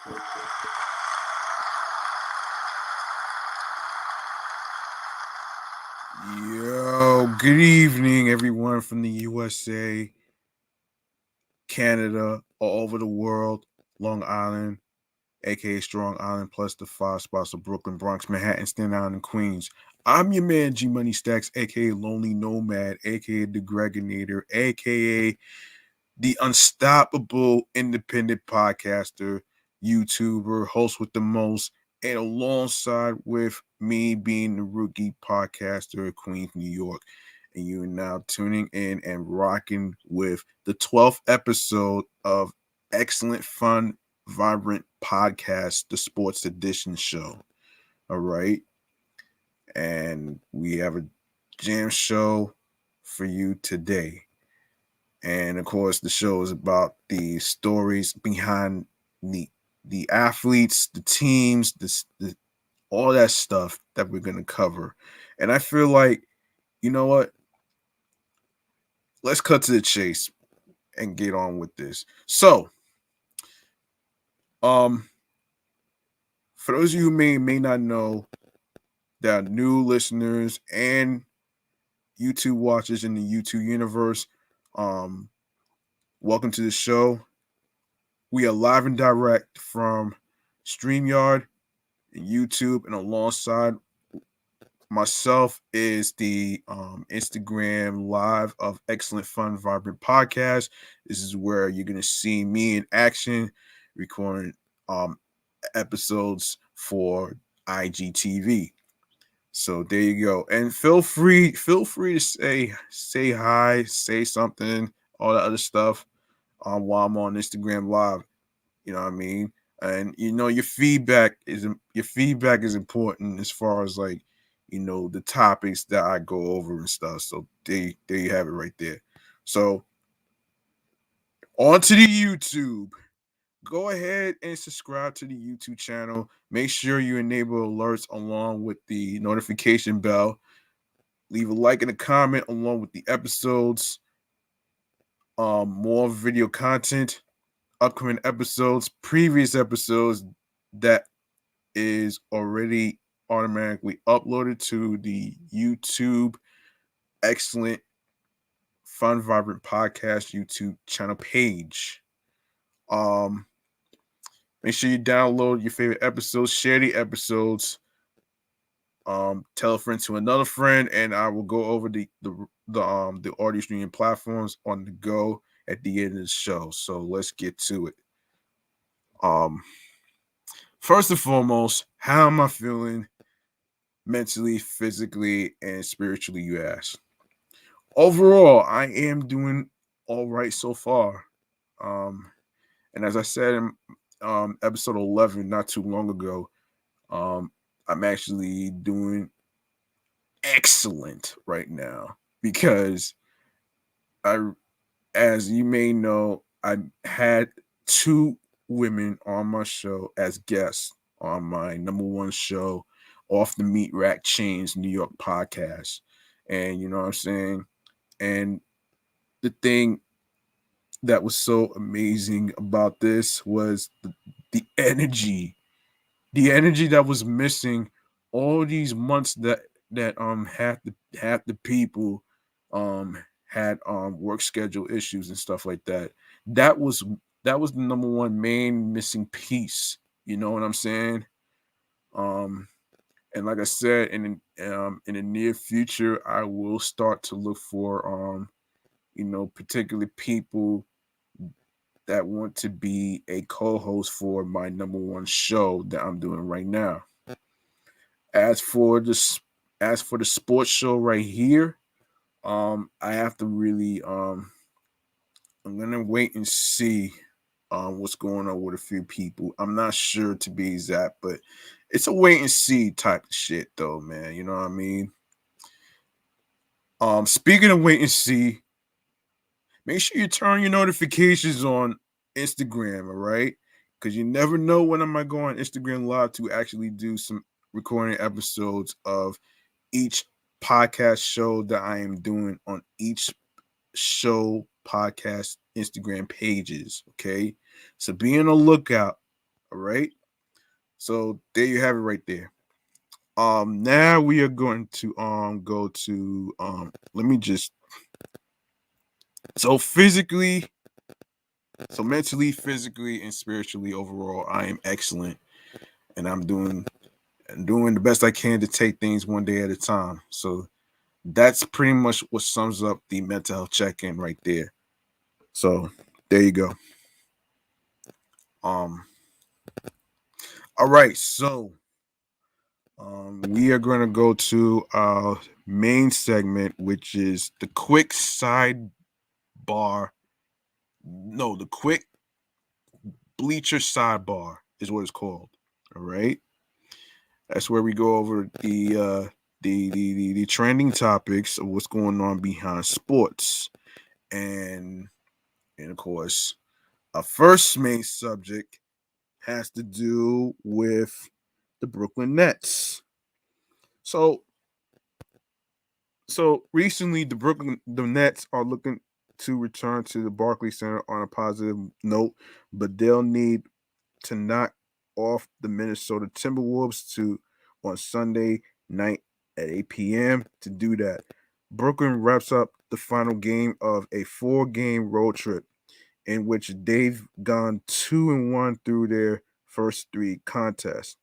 Yo, good evening, everyone from the USA, Canada, all over the world, Long Island, aka Strong Island, plus the five spots of Brooklyn, Bronx, Manhattan, Staten Island, and Queens. I'm your man, G Money Stacks, aka Lonely Nomad, aka The Gregonator, aka the unstoppable independent podcaster, YouTuber, host with the most, and alongside with me being the rookie podcaster of Queens, New York. And you are now tuning in and rocking with the 12th episode of Excellent Fun, Vibrant Podcast, the Sports Edition show. All right. And we have a jam show for you today. And of course, the show is about the stories behind the athletes, the teams, the all that stuff that we're gonna cover. And I feel like, you know what? Let's cut to the chase and get on with this. So, for those of you who may not know, that are new listeners and YouTube watchers in the YouTube universe, welcome to the show. We are live and direct from StreamYard and YouTube, and alongside myself is the Instagram live of Excellent Fun Vibrant Podcast. This is where you're gonna see me in action, recording episodes for IGTV. So there you go. And feel free to say hi, say something, all that other stuff while I'm on Instagram live. You know what I mean? And your feedback is important as far as like, the topics that I go over and stuff. So there you have it right there. So on to the YouTube. Go ahead and subscribe to the YouTube channel. Make sure you enable alerts along with the notification bell. Leave a like and a comment along with the episodes. More video content, upcoming episodes, previous episodes that is already automatically uploaded to the YouTube Excellent Fun Vibrant Podcast YouTube channel page. Make sure you download your favorite episodes, share the episodes, tell a friend to another friend, and I will go over the audio streaming platforms on the go at the end of the show. So let's get to it. First and foremost, how am I feeling mentally, physically, and spiritually, you ask? Overall, I am doing all right so far. And as I said in episode 11 not too long ago, I'm actually doing excellent right now because as you may know, I had two women on my show as guests on my number one show, Off the Meat Rack Chains New York podcast. And you know what I'm saying? And the thing that was so amazing about this was the energy that was missing all these months that half the people had work schedule issues and stuff like that. That was the number one main missing piece. You know what I'm saying? And like I said, in the near future, I will start to look for particular people that want to be a co-host for my number one show that I'm doing right now. As for the sports show right here, I have to really I'm gonna wait and see what's going on with a few people. I'm not sure to be exact, but it's a wait and see type of shit though, man. You know what I mean? Speaking of wait and see, make sure you turn your notifications on Instagram, all right? Because you never know when I might go on Instagram Live to actually do some recording episodes of each podcast show that I am doing on each show podcast Instagram pages. Okay. So be on the lookout. All right. So there you have it right there. Now we are going to go to let me just so physically, so mentally, physically, and spiritually overall, I am excellent, and I'm doing the best I can to take things one day at a time. So that's pretty much what sums up the mental health check-in right there. So there you go. Um all right, so we are going to go to our main segment, which is the quick sidebar. No, the quick bleacher sidebar is what it's called. All right, that's where we go over the trending topics of what's going on behind sports, and of course, our first main subject has to do with the Brooklyn Nets. So recently, the Nets are looking to return to the Barclays Center on a positive note, but they'll need to knock off the Minnesota Timberwolves on Sunday night at 8 p.m. to do that. Brooklyn wraps up the final game of a 4-game road trip in which they've gone 2-1 through their first 3 contests.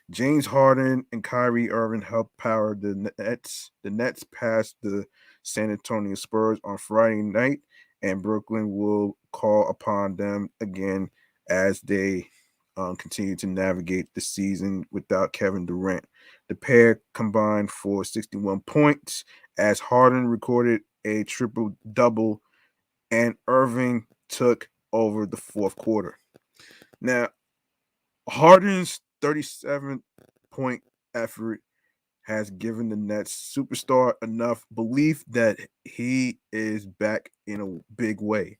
James Harden and Kyrie Irving helped power the Nets. The Nets passed the San Antonio Spurs on Friday night, and Brooklyn will call upon them again as they continue to navigate the season without Kevin Durant. The pair combined for 61 points as Harden recorded a triple double and Irving took over the fourth quarter. Now, Harden's 37-point effort has given the Nets superstar enough belief that he is back in a big way.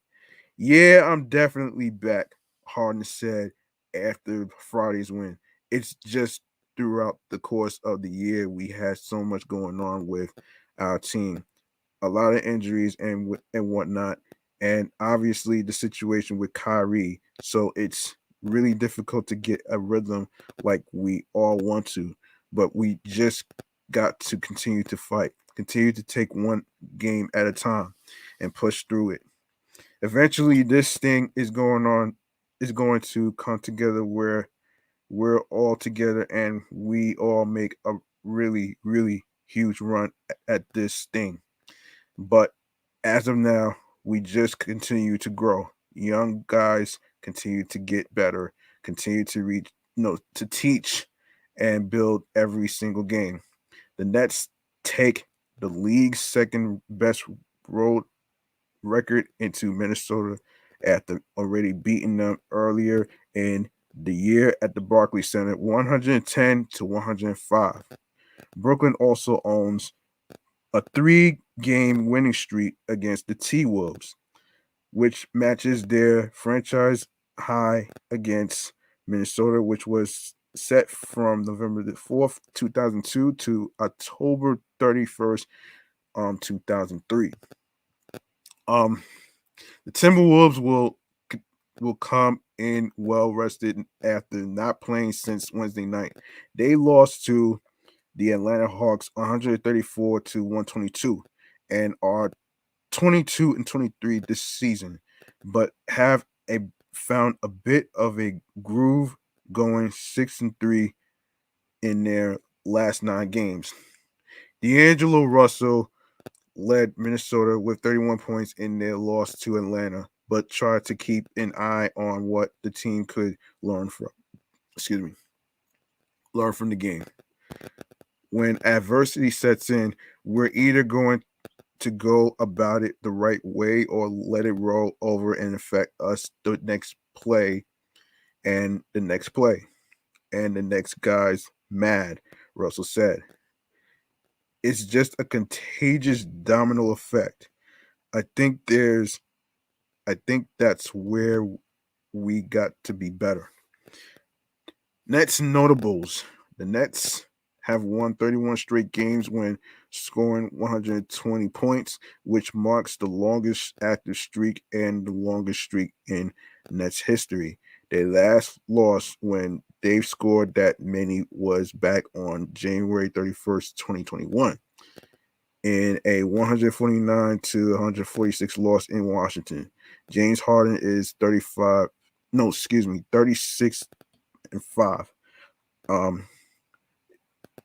Yeah, I'm definitely back, Harden said after Friday's win. It's just throughout the course of the year, we had so much going on with our team, a lot of injuries and whatnot, and obviously the situation with Kyrie. So it's really difficult to get a rhythm like we all want to, but we just got to continue to fight, continue to take one game at a time, and push through it. Eventually, this thing is going to come together where we're all together and we all make a really, really huge run at this thing. But as of now, we just continue to grow. Young guys continue to get better, continue to reach, to teach and build every single game. The Nets take the league's second best road record into Minnesota after already beating them earlier in the year at the Barclays Center, 110-105. Brooklyn also owns a 3-game winning streak against the T-Wolves, which matches their franchise high against Minnesota, which was set from November the 4th, 2002 to October 31st, 2003. The Timberwolves will come in well rested after not playing since Wednesday night. They lost to the Atlanta Hawks 134-122 and are 22-23 this season, but have found a bit of a groove, going 6-3 in their last 9 games. D'Angelo Russell led Minnesota with 31 points in their loss to Atlanta, but tried to keep an eye on what the team could learn from. Learn from the game. When adversity sets in, we're either going to go about it the right way or let it roll over and affect us the next play and the next play. And the next guy's mad, Russell said. It's just a contagious domino effect. I think that's where we got to be better. Nets notables. The Nets have won 31 straight games when scoring 120 points, which marks the longest active streak and the longest streak in Nets history. Their last loss when they've scored that many was back on January 31st, 2021, in a 149 to 146 loss in Washington. James Harden is 36 and 5. Um,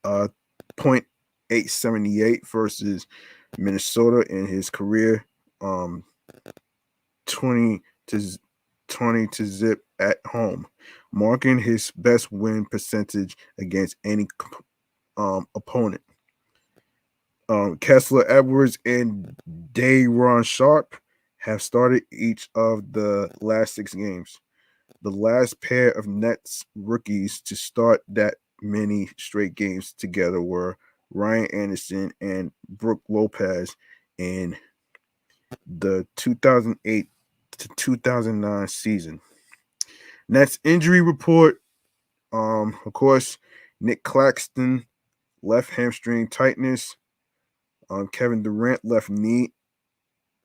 0.878 versus Minnesota in his career. 20 to 20 to zip at home, marking his best win percentage against any opponent. Kessler Edwards and Deron Sharp have started each of the last 6 games. The last pair of Nets rookies to start that many straight games together were Ryan Anderson and Brook Lopez in the 2008 to 2009 season. Nets injury report. Of course, Nick Claxton, left hamstring tightness. Kevin Durant, left knee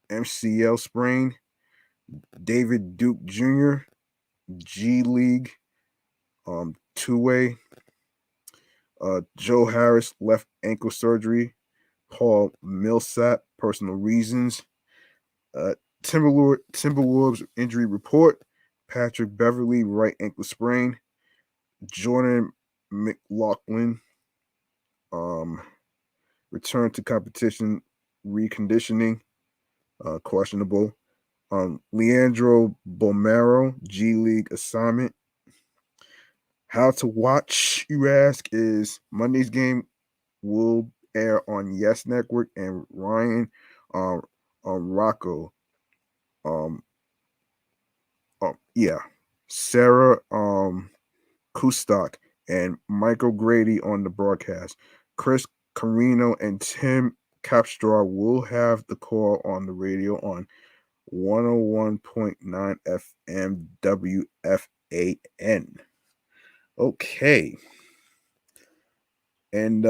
MCL sprain. David Duke Jr., G League, two-way. Joe Harris, left ankle surgery. Paul Millsap, personal reasons. Timberwolves injury report. Patrick Beverly, right ankle sprain. Jordan McLaughlin, return to competition reconditioning, questionable. Leandro Bomero, G League assignment. How to watch, you ask, is Monday's game will air on Yes Network and Ryan Rocco. Sarah Kustok and Michael Grady on the broadcast. Chris Carino and Tim Capstraw will have the call on the radio on 101.9 FM WFAN. Okay. And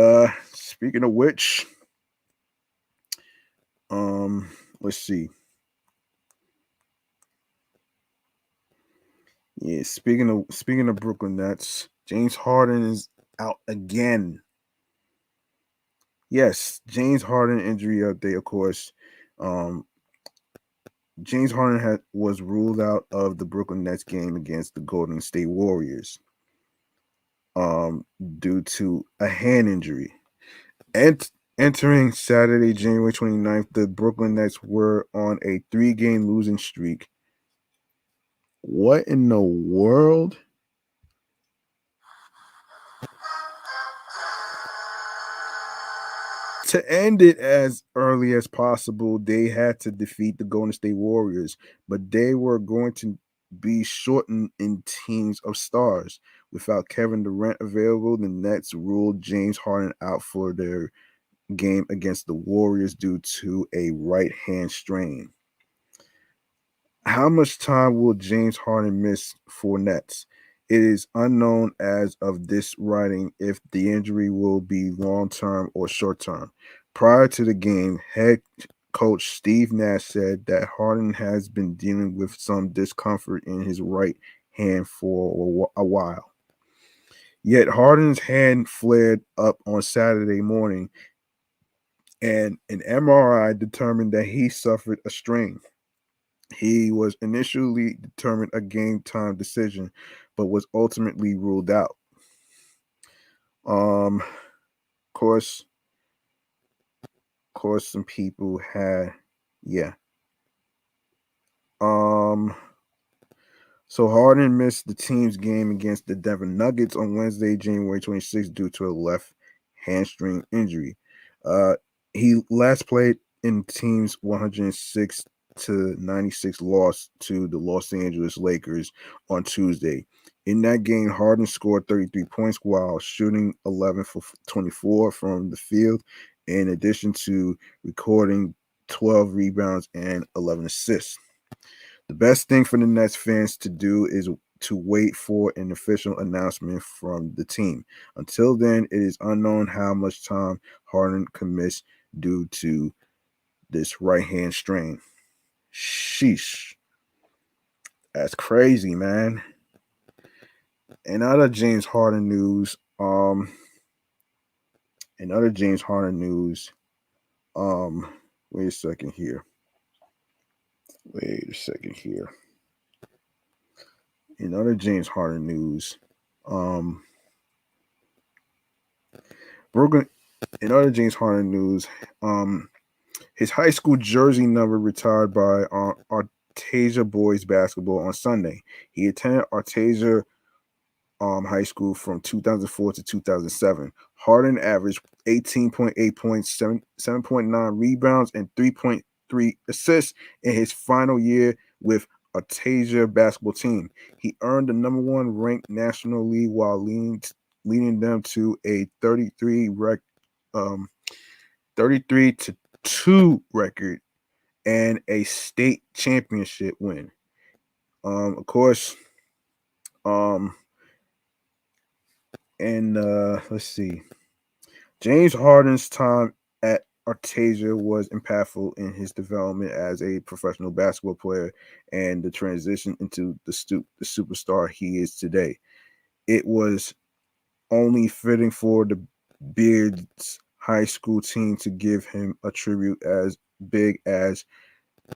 speaking of which, let's see. Yeah, speaking of Brooklyn Nets, James Harden is out again. Yes, James Harden injury update, of course. James Harden was ruled out of the Brooklyn Nets game against the Golden State Warriors due to a hand injury. And entering Saturday, January 29th, the Brooklyn Nets were on a 3-game losing streak. What in the world? To end it as early as possible, they had to defeat the Golden State Warriors, but they were going to be shortened in teams of stars. Without Kevin Durant available, the Nets ruled James Harden out for their game against the Warriors due to a right hand strain. How much time will James Harden miss for Nets? It is unknown as of this writing if the injury will be long-term or short-term. Prior to the game, head coach Steve Nash said that Harden has been dealing with some discomfort in his right hand for a while. Yet Harden's hand flared up on Saturday morning, and an MRI determined that he suffered a strain. He was initially determined a game time decision, but was ultimately ruled out. Of course, some people had, yeah. So Harden missed the team's game against the Denver Nuggets on Wednesday, January 26th, due to a left hamstring injury. He last played in team's 106 to 96 loss to the Los Angeles Lakers on Tuesday. In that game, Harden scored 33 points while shooting 11 for 24 from the field, in addition to recording 12 rebounds and 11 assists. The best thing for the Nets fans to do is to wait for an official announcement from the team. Until then, it is unknown how much time Harden can miss due to this right hand strain. Sheesh. That's crazy, man. In other James Harden news, in other James Harden news, um, wait a second here. Wait a second here. In other James Harden news, um, Brooklyn. In other James Harden news, his high school jersey number retired by Artesia boys basketball on Sunday. He attended Artesia high school from 2004 to 2007. Harden averaged 18.8 points, 7.9 rebounds, and 3.3 assists in his final year with Artesia basketball team. He earned the number one ranked nationally while leading them to a 33 to 2 record and a state championship win. Of course, and let's see. James Harden's time at Artesia was impactful in his development as a professional basketball player and the transition into the superstar he is today. It was only fitting for the Beards high school team to give him a tribute as big as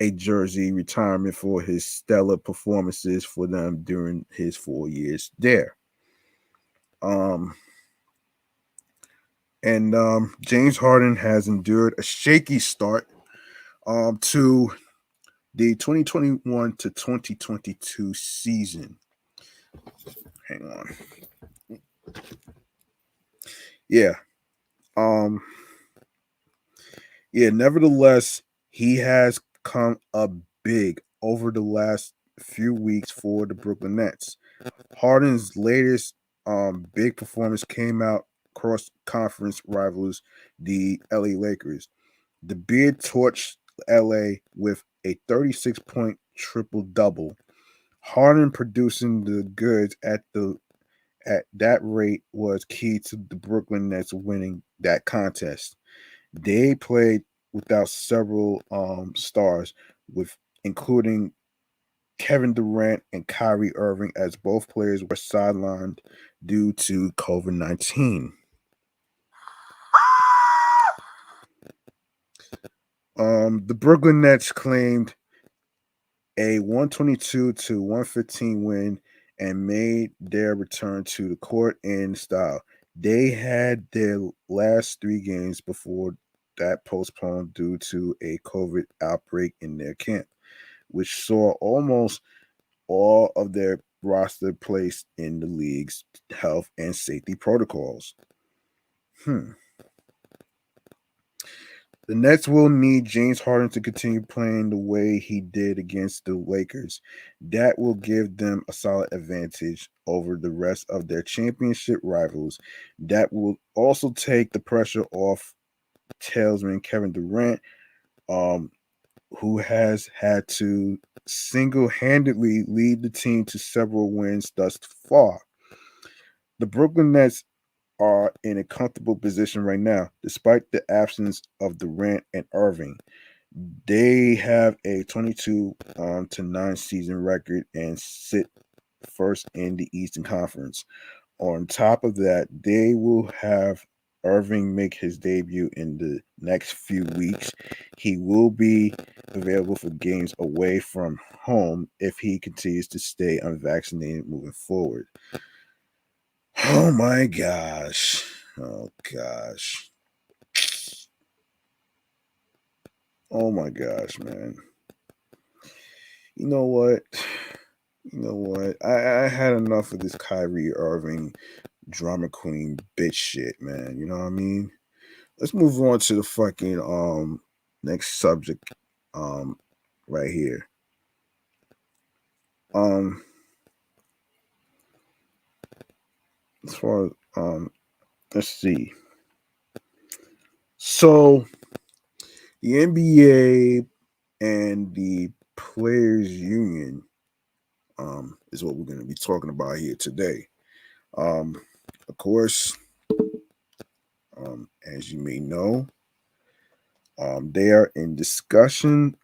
a jersey retirement for his stellar performances for them during his 4 years there. James Harden has endured a shaky start to the 2021 to 2022 season. Hang on. Yeah. Nevertheless, he has come up big over the last few weeks for the Brooklyn Nets. Harden's latest big performance came out cross conference rivals, the LA Lakers. The Beard torched LA with a 36-point triple double. Harden producing the goods at that rate was key to the Brooklyn Nets winning that contest. They played without several stars, with including Kevin Durant and Kyrie Irving, as both players were sidelined due to COVID-19. The Brooklyn Nets claimed a 122 to 115 win and made their return to the court in style. They had their last 3 games before that postponed due to a COVID outbreak in their camp, which saw almost all of their roster placed in the league's health and safety protocols. The Nets will need James Harden to continue playing the way he did against the Lakers. That will give them a solid advantage over the rest of their championship rivals. That will also take the pressure off tailsman Kevin Durant, who has had to single-handedly lead the team to several wins thus far. The Brooklyn Nets are in a comfortable position right now, despite the absence of Durant and Irving. They have a 22 to 9 season record and sit first in the Eastern Conference. On top of that, they will have Irving make his debut in the next few weeks. He will be available for games away from home if he continues to stay unvaccinated moving forward. Oh my gosh. Oh gosh. Oh my gosh, man. You know what? I had enough of this Kyrie Irving drama queen bitch shit, man. You know what I mean? Let's move on to the fucking next subject right here. As far as let's see. So the NBA and the Players Union is what we're going to be talking about here today. Of course, as you may know, they are in discussion.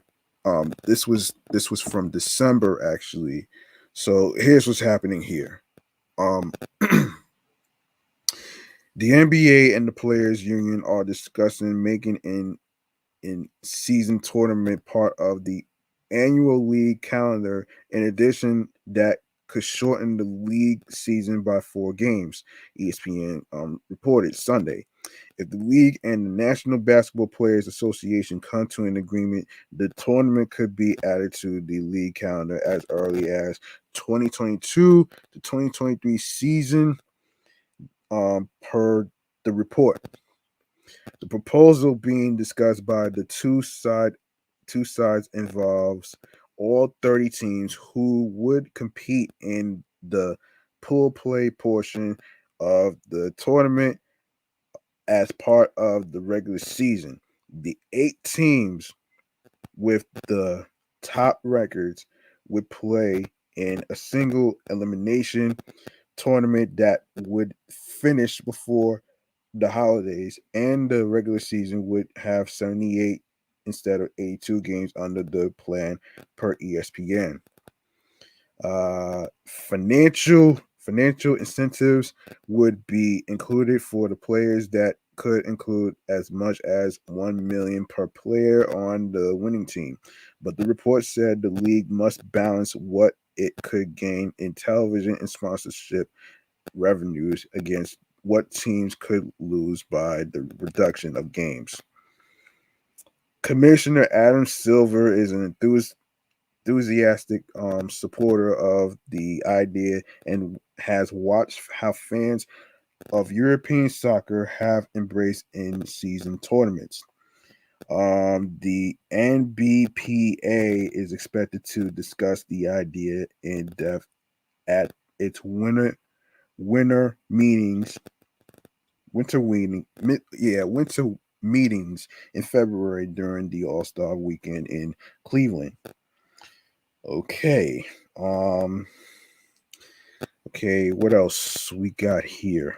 This was from December actually. So here's what's happening here. The NBA and the Players Union are discussing making in season tournament part of the annual league calendar. In addition, that could shorten the league season by 4 games. ESPN reported Sunday. If the league and the National Basketball Players Association come to an agreement, the tournament could be added to the league calendar as early as 2022 to 2023 season, per the report. The proposal being discussed by the two sides involves all 30 teams who would compete in the pool play portion of the tournament as part of the regular season. The 8 teams with the top records would play in a single elimination tournament that would finish before the holidays, and the regular season would have 78 instead of 82 games under the plan per ESPN. Financial incentives would be included for the players that could include as much as 1 million per player on the winning team. But the report said the league must balance what it could gain in television and sponsorship revenues against what teams could lose by the reduction of games. Commissioner Adam Silver is an enthusiastic supporter of the idea and has watched how fans of European soccer have embraced in-season tournaments. The NBPA is expected to discuss the idea in depth at its winter meetings winter meetings in February during the All-Star weekend in Cleveland. Okay. Okay, what else we got here?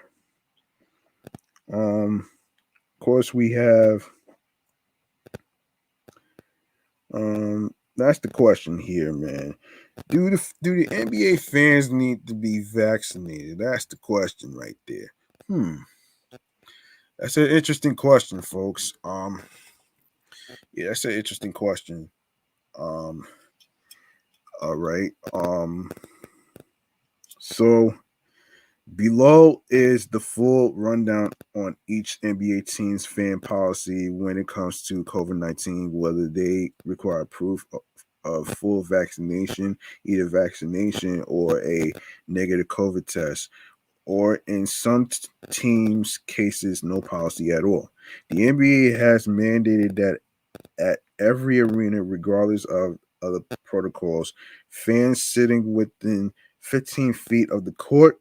Of course we have that's the question here, man. Do the NBA fans need to be vaccinated? That's the question right there. That's an interesting question, folks. Yeah, that's an interesting question. All right. So below is the full rundown on each NBA team's fan policy when it comes to COVID-19, whether they require proof of full vaccination, either vaccination or a negative COVID test, or in some teams' cases, no policy at all. The NBA has mandated that at every arena, regardless of other protocols, fans sitting within 15 feet of the court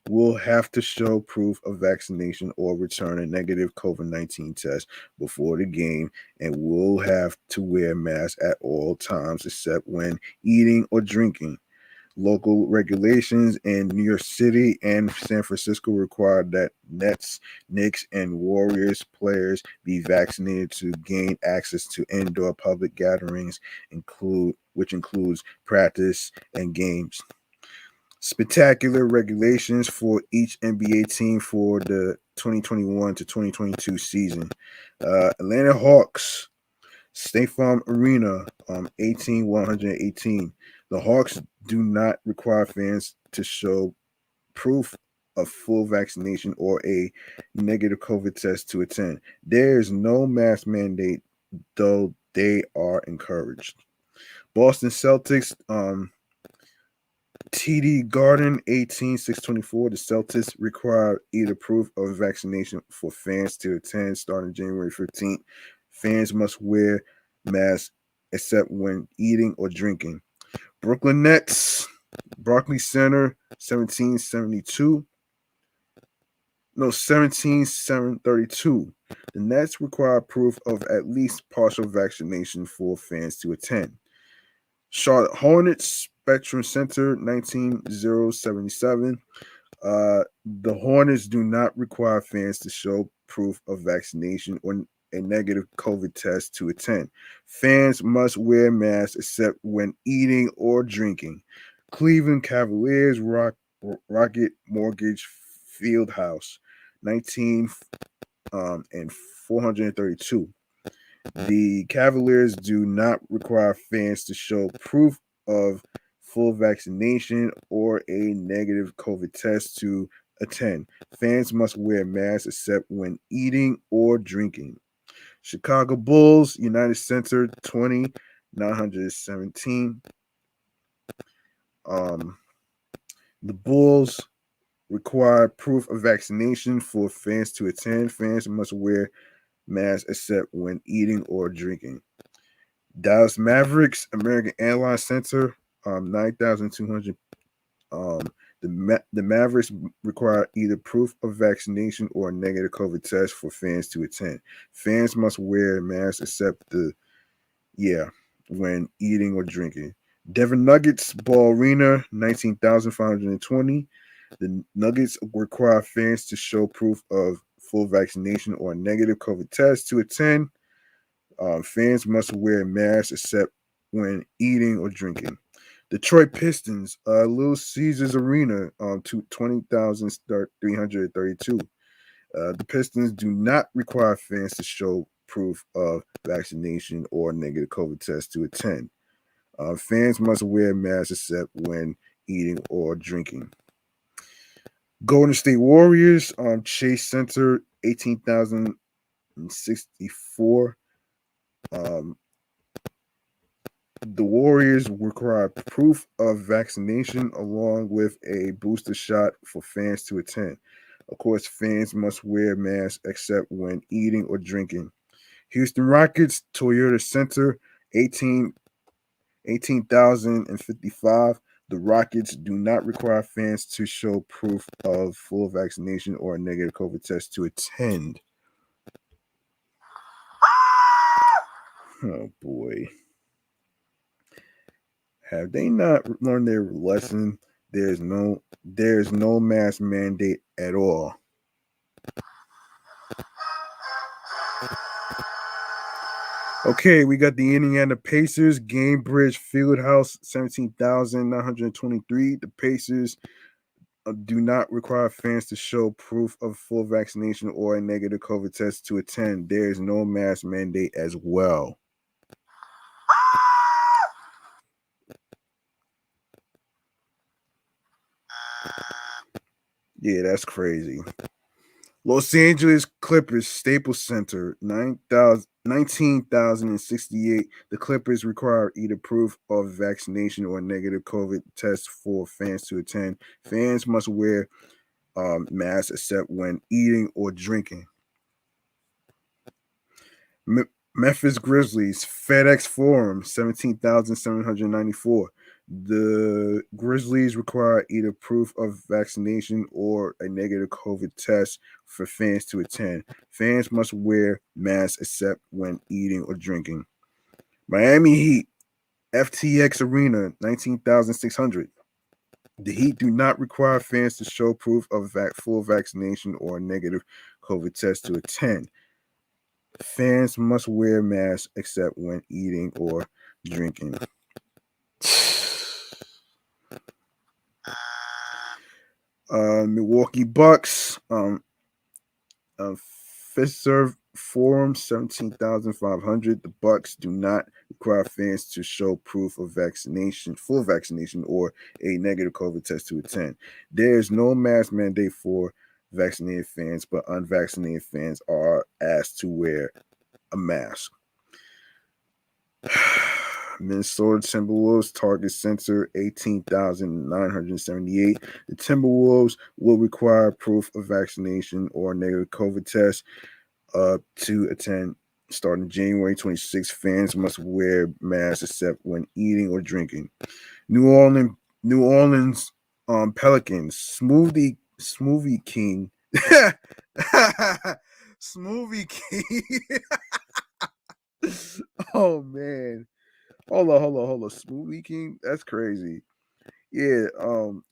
will have to show proof of vaccination or return a negative COVID-19 test before the game, and will have to wear masks at all times except when eating or drinking. Local regulations in New York City and San Francisco require that Nets, Knicks, and Warriors players be vaccinated to gain access to indoor public gatherings, which includes practice and games. Spectacular regulations for each NBA team for the 2021 to 2022 season. Atlanta Hawks, State Farm Arena, 18118. The Hawks do not require fans to show proof of full vaccination or a negative COVID test to attend. There is no mask mandate, though they are encouraged. Boston Celtics, TD Garden 18624. The Celtics require either proof of vaccination for fans to attend starting January 15th. Fans must wear masks except when eating or drinking. Brooklyn Nets, Barclays Center 17732. No, 17732. The Nets require proof of at least partial vaccination for fans to attend. Charlotte Hornets, Spectrum Center 19077. The Hornets do not require fans to show proof of vaccination or a negative COVID test to attend. Fans must wear masks except when eating or drinking. Cleveland Cavaliers, Rocket Mortgage Fieldhouse, 19 and 432. The Cavaliers do not require fans to show proof of full vaccination or a negative COVID test to attend. Fans must wear masks except when eating or drinking. Chicago Bulls, United Center, 20,917. The Bulls require proof of vaccination for fans to attend. Fans must wear masks except when eating or drinking. Dallas Mavericks, American Airlines Center, 9,200. The Mavericks require either proof of vaccination or a negative COVID test for fans to attend. Fans must wear masks except when eating or drinking. Denver Nuggets Ball Arena, 19,520. The Nuggets require fans to show proof of full vaccination or a negative COVID test to attend. Fans must wear masks except when eating or drinking. Detroit Pistons, Little Caesars Arena, 20,332. The Pistons do not require fans to show proof of vaccination or negative COVID test to attend. Fans must wear masks except when eating or drinking. Golden State Warriors, Chase Center, 18,064. The Warriors require proof of vaccination along with a booster shot for fans to attend. Of course, fans must wear masks except when eating or drinking. Houston Rockets, Toyota Center, 18,055. The Rockets do not require fans to show proof of full vaccination or a negative COVID test to attend. Oh boy. Have they not learned their lesson? There's no mask mandate at all. Okay, we got the Indiana Pacers, Gamebridge Fieldhouse, 17,923. The Pacers do not require fans to show proof of full vaccination or a negative COVID test to attend. There is no mask mandate as well. Yeah, that's crazy. Los Angeles Clippers, Staples Center, 19,068. The Clippers require either proof of vaccination or a negative COVID test for fans to attend. Fans must wear masks except when eating or drinking. Memphis Grizzlies, FedEx Forum, 17,794. The Grizzlies require either proof of vaccination or a negative COVID test for fans to attend. Fans must wear masks except when eating or drinking. Miami Heat, FTX Arena, 19,600. The Heat do not require fans to show proof of full vaccination or a negative COVID test to attend. Fans must wear masks except when eating or drinking. Milwaukee Bucks, Fiserv Forum, 17,500. The Bucks do not require fans to show proof of vaccination, full vaccination, or a negative COVID test to attend. There is no mask mandate for vaccinated fans, but unvaccinated fans are asked to wear a mask. Minnesota Timberwolves, Target Center, 18,978. The Timberwolves will require proof of vaccination or a negative COVID test to attend starting January 26th. Fans must wear masks except when eating or drinking. New Orleans Pelicans, Smoothie King. Smoothie King. Oh man. Hold on. Smoothie King? That's crazy. Yeah,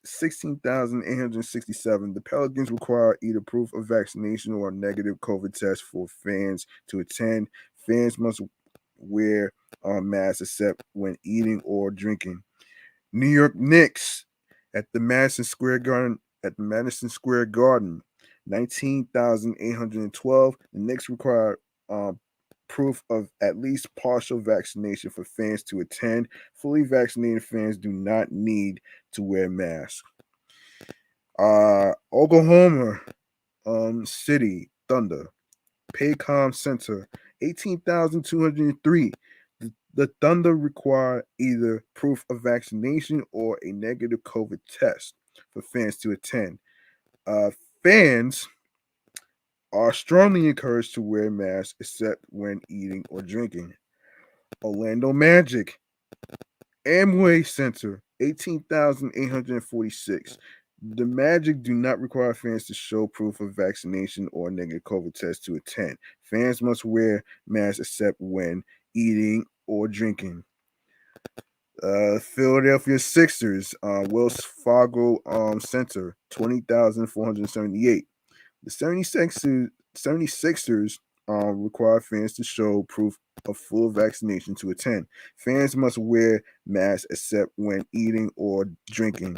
16,867. The Pelicans require either proof of vaccination or a negative COVID test for fans to attend. Fans must wear masks except when eating or drinking. New York Knicks, At the Madison Square Garden, 19,812. The Knicks require proof of at least partial vaccination for fans to attend. Fully vaccinated fans do not need to wear masks. Oklahoma City Thunder, Paycom Center, 18,203. The Thunder require either proof of vaccination or a negative COVID test for fans to attend. Fans are strongly encouraged to wear masks except when eating or drinking. Orlando Magic, Amway Center, 18,846. The Magic do not require fans to show proof of vaccination or negative COVID test to attend. Fans must wear masks except when eating or drinking. Philadelphia Sixers, Wells Fargo Center, 20,478. The 76ers require fans to show proof of full vaccination to attend. Fans must wear masks except when eating or drinking.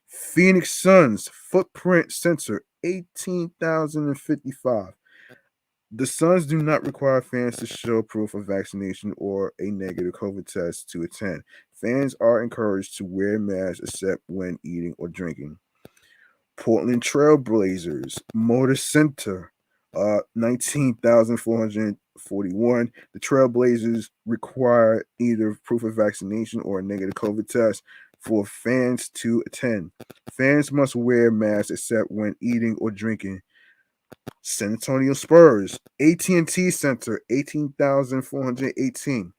Phoenix Suns, Footprint Center, 18,055. The Suns do not require fans to show proof of vaccination or a negative COVID test to attend. Fans are encouraged to wear masks except when eating or drinking. Portland Trailblazers, Motor Center, 19,441. The Trailblazers require either proof of vaccination or a negative COVID test for fans to attend. Fans must wear masks except when eating or drinking. San Antonio Spurs, AT&T Center, 18,418.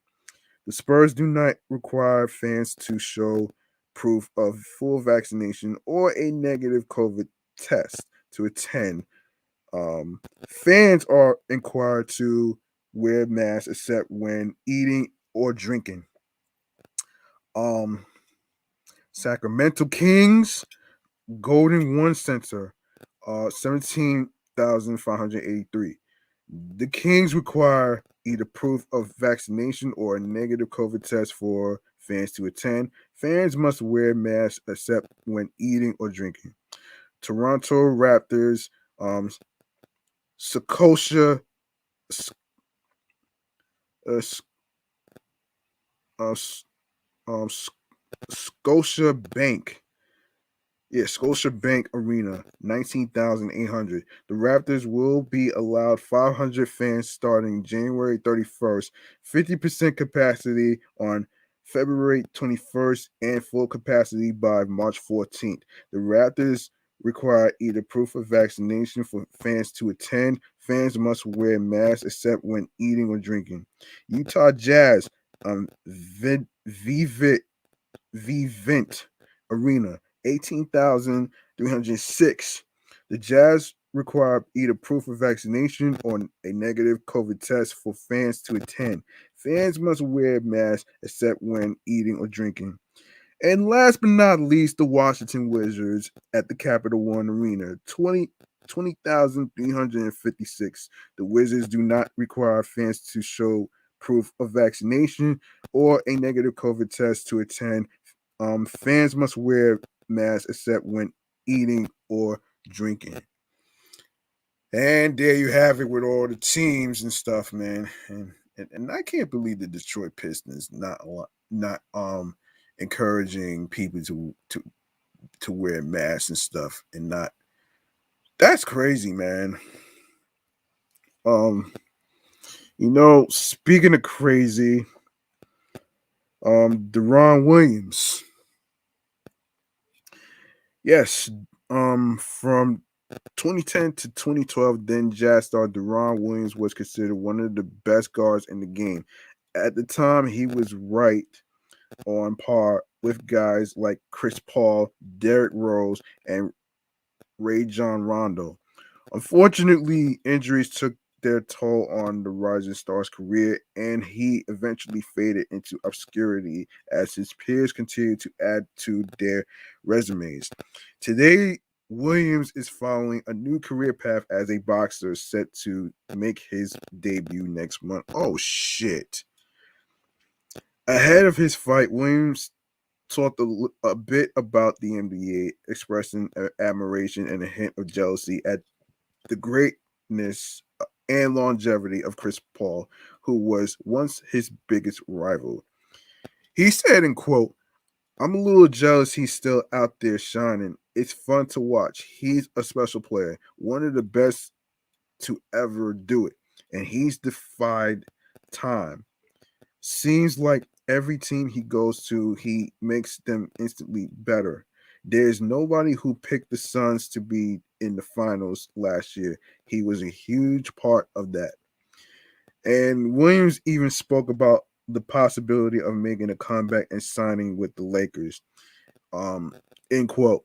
The Spurs do not require fans to show proof of full vaccination or a negative COVID test to attend. Fans are required to wear masks except when eating or drinking. Sacramento Kings, Golden One Center, 17,583. The Kings require either proof of vaccination or a negative COVID test for fans to attend. Fans must wear masks except when eating or drinking. Toronto Raptors, Scotia, Scotia Bank. Yeah, Scotiabank Arena, 19,800. The Raptors will be allowed 500 fans starting January 31st, 50% capacity on February 21st, and full capacity by March 14th. The Raptors require either proof of vaccination for fans to attend. Fans must wear masks except when eating or drinking. Utah Jazz, Vivint Arena, 18,306. The Jazz require either proof of vaccination or a negative COVID test for fans to attend. Fans must wear masks except when eating or drinking. And last but not least, the Washington Wizards at the Capital One Arena, 20,356. The Wizards do not require fans to show proof of vaccination or a negative COVID test to attend. Fans must wear masks except when eating or drinking. And there you have it with all the teams and stuff, man. And I can't believe the Detroit Pistons not encouraging people to wear masks and stuff and not. That's crazy, man. Speaking of crazy, Deron Williams. Yes, from 2010 to 2012, then Jazz star Deron Williams was considered one of the best guards in the game. At the time, he was right on par with guys like Chris Paul, Derrick Rose, and Rajon Rondo. Unfortunately, injuries took their toll on the rising star's career, and he eventually faded into obscurity as his peers continued to add to their resumes. Today, Williams is following a new career path as a boxer set to make his debut next month. Oh, shit. Ahead of his fight, Williams talked a bit about the NBA, expressing admiration and a hint of jealousy at the greatness and longevity of Chris Paul, who was once his biggest rival. He said, in quote, "I'm a little jealous he's still out there shining. It's fun to watch. He's a special player, one of the best to ever do it, and he's defied time. Seems like every team he goes to, he makes them instantly better. There's nobody who picked the Suns to be in the finals last year. He was a huge part of that." And Williams even spoke about the possibility of making a comeback and signing with the Lakers. Um, End quote.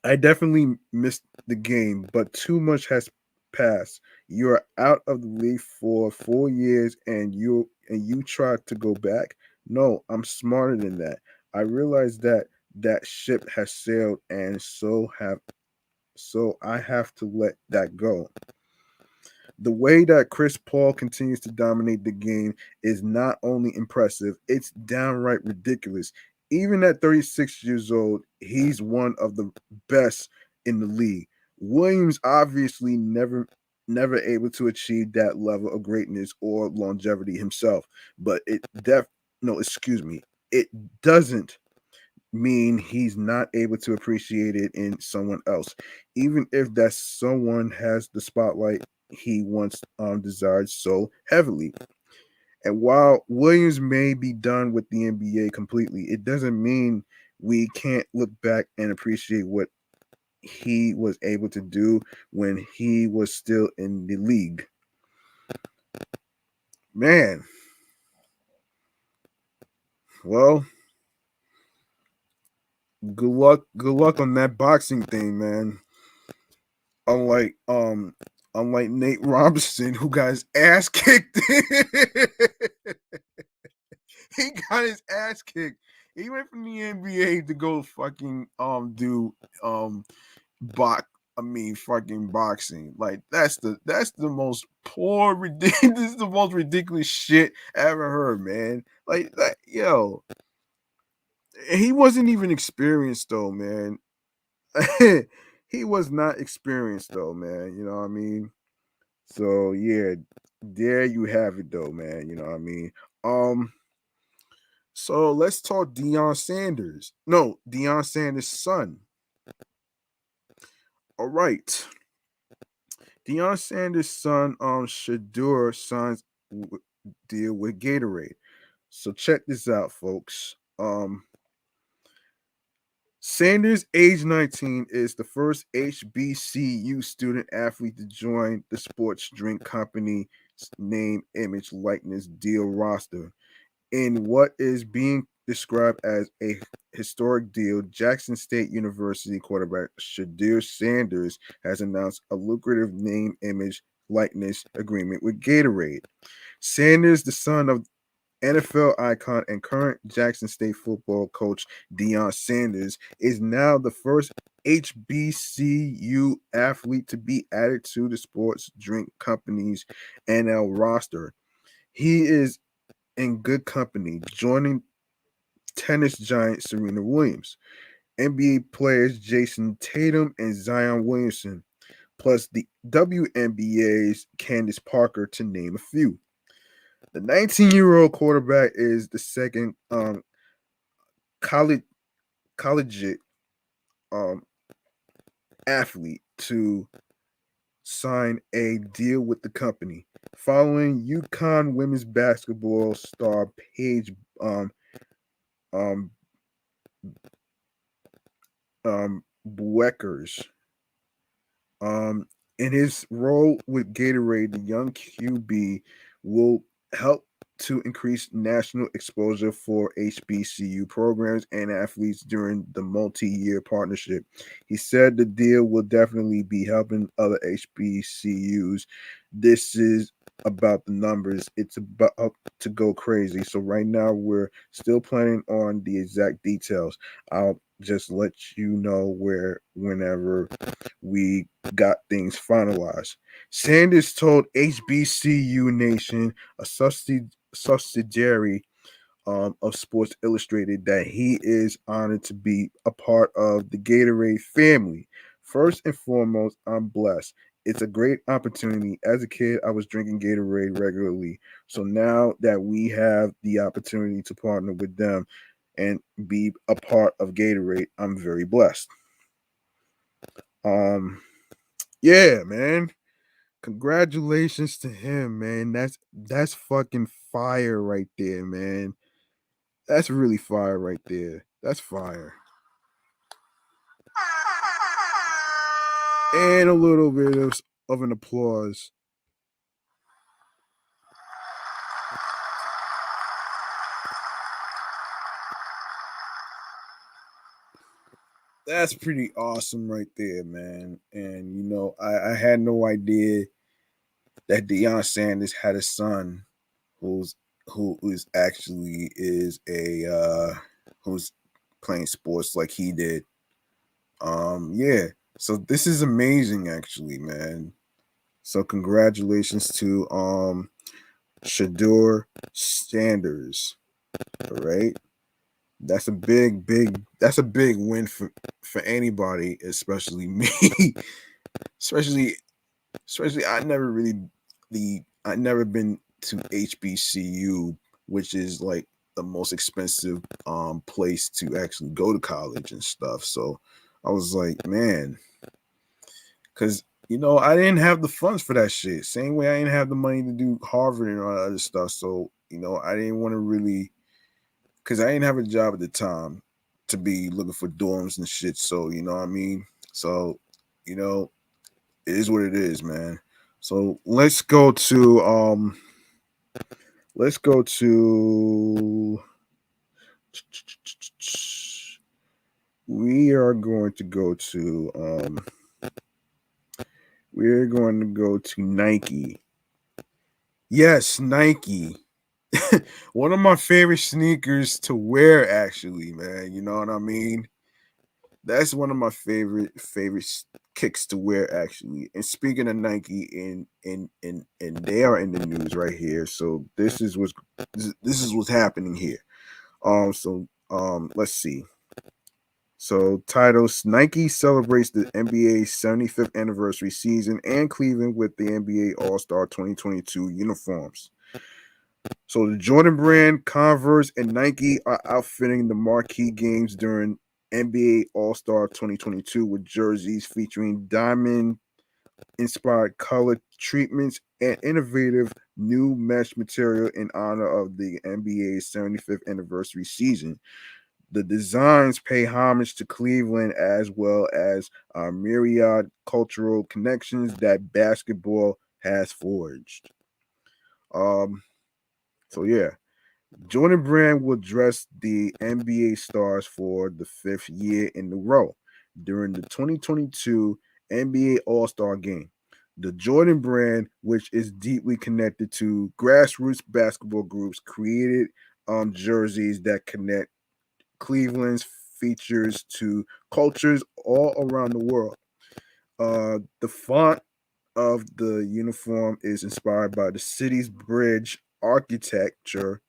"I definitely missed the game, but too much has passed. You're out of the league for 4 years, and you try to go back. No, I'm smarter than that. I realize that ship has sailed, and so I have to let that go." The way that Chris Paul continues to dominate the game is not only impressive, it's downright ridiculous. Even at 36 years old, he's one of the best in the league. Williams obviously never able to achieve that level of greatness or longevity himself, but it doesn't mean he's not able to appreciate it in someone else, even if that someone has the spotlight he once desired so heavily. And while Williams may be done with the NBA completely, it doesn't mean we can't look back and appreciate what he was able to do when he was still in the league. Man, well, good luck on that boxing thing, man. Unlike unlike Nate Robinson, who got his ass kicked. He got his ass kicked. He went from the NBA to go fucking do fucking boxing. Like that's the most poor ridiculous this is the most ridiculous shit I ever heard, man. Like that, yo. He wasn't even experienced though, man. He was not experienced though, man. You know what I mean? So yeah, there you have it though, man. You know what I mean? Um, so let's talk Deion Sanders. No, Deion Sanders' son. All right. Deion Sanders' son, Shedeur signs deal with Gatorade. So check this out, folks. Sanders, age 19, is the first HBCU student athlete to join the sports drink company name, image, likeness deal roster. In what is being described as a historic deal, Jackson State University quarterback Shedeur Sanders has announced a lucrative name, image, likeness agreement with Gatorade. Sanders, the son of NFL icon and current Jackson State football coach Deion Sanders, is now the first HBCU athlete to be added to the sports drink company's NL roster. He is in good company, joining tennis giant Serena Williams, NBA players Jason Tatum and Zion Williamson, plus the WNBA's Candace Parker, to name a few. The 19-year-old quarterback is the second college collegiate um, athlete to sign a deal with the company, following UConn women's basketball star Paige um, Buekers. In his role with Gatorade, the young QB will help to increase national exposure for HBCU programs and athletes during the multi-year partnership. He said the deal will definitely be helping other HBCUs. This is about the numbers. It's about to go crazy. So right now we're still planning on the exact details. I'll just let you know whenever we got things finalized. Sanders told HBCU Nation, a subsidiary of Sports Illustrated that he is honored to be a part of the Gatorade family. First and foremost, I'm blessed. It's a great opportunity. As a kid, I was drinking Gatorade regularly. So now that we have the opportunity to partner with them and be a part of Gatorade, I'm very blessed. Um, yeah, man. Congratulations to him, man. That's fucking fire right there, man. That's really fire right there. That's fire. And a little bit of an applause. That's pretty awesome right there, man. And I had no idea that Deron Sanders had a son who's who is actually is a who's playing sports like he did. Yeah. So this is amazing actually, man. So congratulations to Shedeur Sanders. All right. That's a big win for anybody, especially me. especially especially I never been to HBCU, which is like the most expensive place to actually go to college and stuff. So I was like, man, because I didn't have the funds for that shit. Same way I didn't have the money to do Harvard and all that other stuff. So I didn't want to really, because I didn't have a job at the time to be looking for dorms and shit. So you know what I mean. So you know it is what it is, man. So let's go to we are going to go to we're going to go to Nike. Yes, Nike. One of my favorite sneakers to wear, actually, man. You know what I mean? That's one of my favorite kicks to wear, actually. And speaking of Nike, and they are in the news right here. So this is what's happening here. Let's see. So titles: Nike celebrates the NBA's 75th anniversary season and Cleveland with the NBA All-Star 2022 uniforms. So the Jordan brand, Converse, and Nike are outfitting the marquee games during NBA All-Star 2022 with jerseys featuring diamond-inspired color treatments and innovative new mesh material in honor of the NBA's 75th anniversary season. The designs pay homage to Cleveland as well as myriad cultural connections that basketball has forged. Um, so yeah, Jordan Brand will dress the NBA stars for the fifth year in a row during the 2022 NBA All Star Game. The Jordan brand, which is deeply connected to grassroots basketball groups, created jerseys that connect Cleveland's features to cultures all around the world. The font of the uniform is inspired by the city's bridge architecture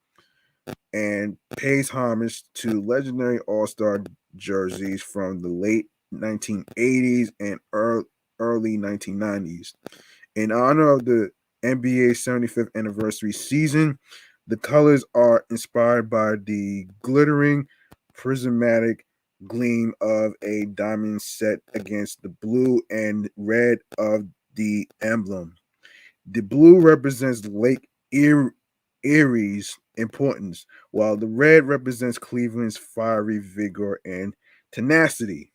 and pays homage to legendary All Star jerseys from the late 1980s and early 1990s. In honor of the NBA's 75th anniversary season, the colors are inspired by the glittering, prismatic gleam of a diamond set against the blue and red of the emblem. The blue represents Lake Erie's importance, while the red represents Cleveland's fiery vigor and tenacity.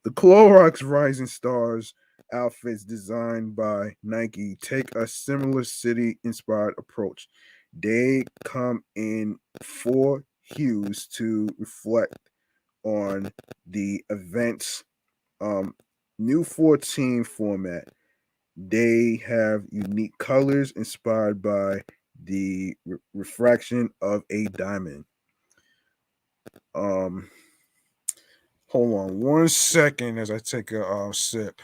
The Clorox Rising Stars outfits designed by Nike take a similar city inspired approach. They come in four hues to reflect on the event's new 14 format. They have unique colors inspired by the refraction of a diamond. Um, Hold on one second as I take a sip.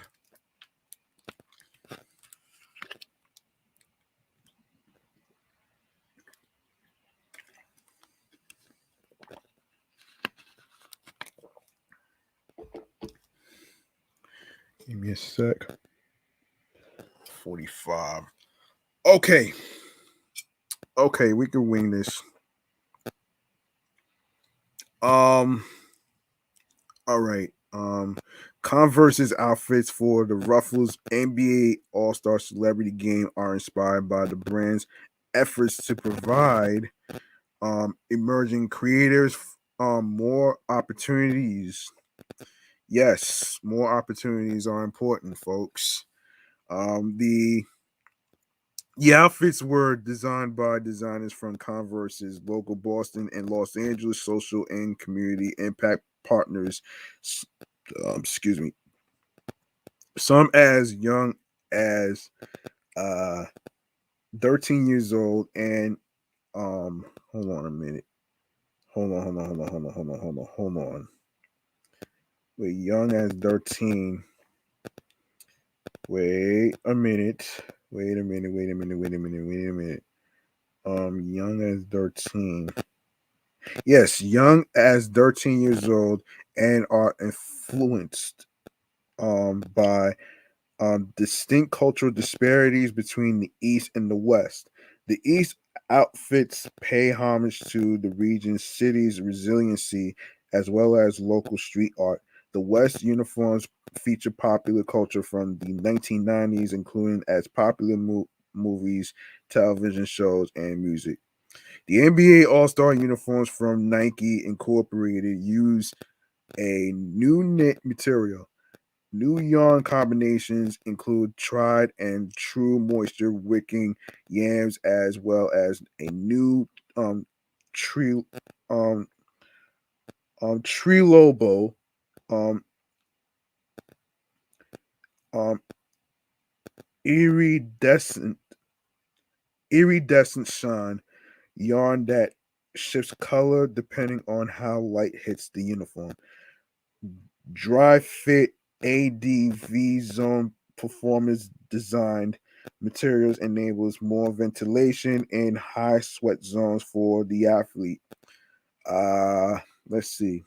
Give me a sec. 45. Okay. Okay, we can wing this. All right. Converse's outfits for the Ruffles NBA All-Star Celebrity Game are inspired by the brand's efforts to provide emerging creators more opportunities. Yes, more opportunities are important, folks. The outfits were designed by designers from Converse's local Boston and Los Angeles social and community impact partners. Excuse me. Some as young as uh 13 years old and hold on a minute. Hold on. Wait, young as 13. Wait a minute. Young as 13. Yes, young as 13 years old and are influenced by distinct cultural disparities between the East and the West. The East outfits pay homage to the region's city's resiliency as well as local street art. The West uniforms feature popular culture from the 1990s, including as popular movies, television shows, and music. The NBA All-Star uniforms from Nike Incorporated use a new knit material. New yarn combinations include tried and true moisture wicking yams as well as a new tree tree lobo um um iridescent shine yarn that shifts color depending on how light hits the uniform. Dry fit ADV zone performance designed materials enables more ventilation in high sweat zones for the athlete. Uh let's see.